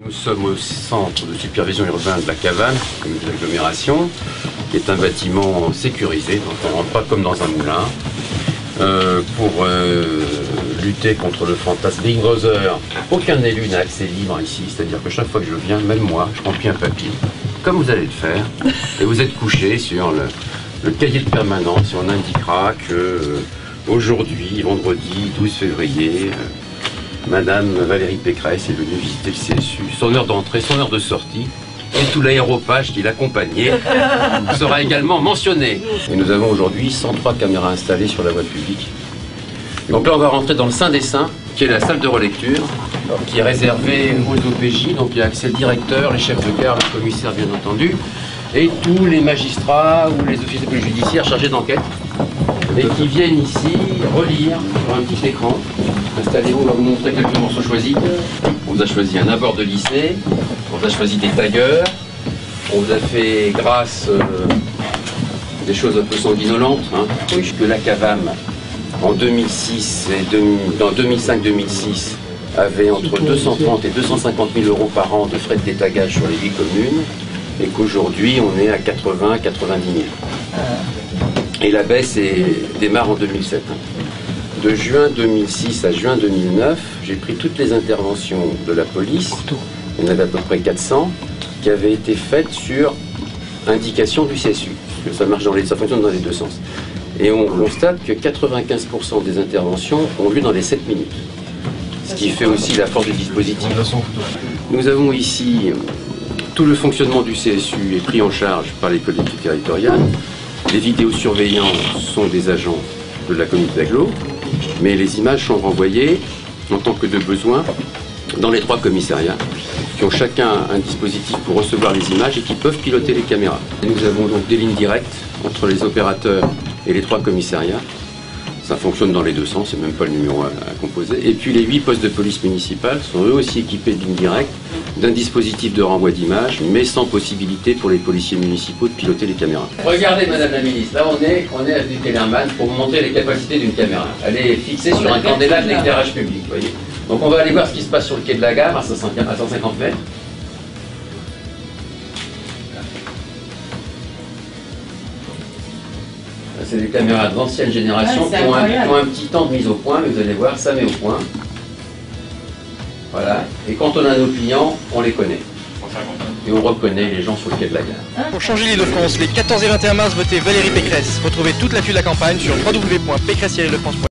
Nous sommes au centre de supervision urbaine de la Cavanne, commune d'agglomération, qui est un bâtiment sécurisé, donc on ne rentre pas comme dans un moulin, pour lutter contre le fantasme Big Brother. Aucun élu n'a accès libre ici, c'est-à-dire que chaque fois que je viens, même moi, je remplis un papier, comme vous allez le faire, et vous êtes couché sur le cahier de permanence, et on indiquera que aujourd'hui, vendredi 12 février, Madame Valérie Pécresse est venue visiter le CSU. Son heure d'entrée, son heure de sortie et tout l'aéropage qui l'accompagnait sera également mentionné. Et nous avons aujourd'hui 103 caméras installées sur la voie publique. Donc là, on va rentrer dans le Saint des Saints, qui est la salle de relecture, qui est réservée aux OPJ. Donc il y a accès le directeur, les chefs de gare, le commissaire bien entendu, et tous les magistrats ou les officiers de police judiciaire chargés d'enquête, et qui viennent ici relire sur un petit écran. Installez-vous, on va vous montrer quelques morceaux choisis. On vous a choisi un abord de lycée, on vous a choisi des taggers, on vous a fait grâce des choses un peu sanguinolentes, puisque la CAVAM en 2006 et en 2005-2006 avait entre 230 et 250 000 euros par an de frais de détagage sur les 8 communes, et qu'aujourd'hui on est à 80-90 000. Et la baisse démarre en 2007. De juin 2006 à juin 2009, j'ai pris toutes les interventions de la police, il y en avait à peu près 400, qui avaient été faites sur indication du CSU. Parce que ça fonctionne dans les deux sens. Et on constate que 95% des interventions ont lieu dans les 7 minutes. Ce qui fait aussi la force du dispositif. Nous avons ici tout le fonctionnement du CSU est pris en charge par les collectivités territoriales. Les vidéosurveillants sont des agents de la communauté d'agglo, mais les images sont renvoyées en tant que de besoin dans les 3 commissariats qui ont chacun un dispositif pour recevoir les images et qui peuvent piloter les caméras. Et nous avons donc des lignes directes entre les opérateurs et les 3 commissariats. Ça fonctionne dans les deux sens, c'est même pas le numéro à composer. Et puis les 8 postes de police municipale sont eux aussi équipés de lignes directes, d'un dispositif de renvoi d'images, mais sans possibilité pour les policiers municipaux de piloter les caméras. Regardez Madame la Ministre, là on est avenue Kellermann pour vous montrer les capacités d'une caméra. Elle est fixée sur un candélabre d'éclairage public, voyez. Donc on va aller voir ce qui se passe sur le quai de la gare à 150 mètres. C'est des caméras d'ancienne génération qui ont un petit temps de mise au point, mais vous allez voir, ça met au point. Voilà. Et quand on a nos clients, on les connaît. Et on reconnaît les gens sur le quai de la gare. Pour changer l'Île-de-France, les 14 et 21 mars, votez Valérie Pécresse. Retrouvez toute l'actu de la campagne sur www.pécresse-france.fr.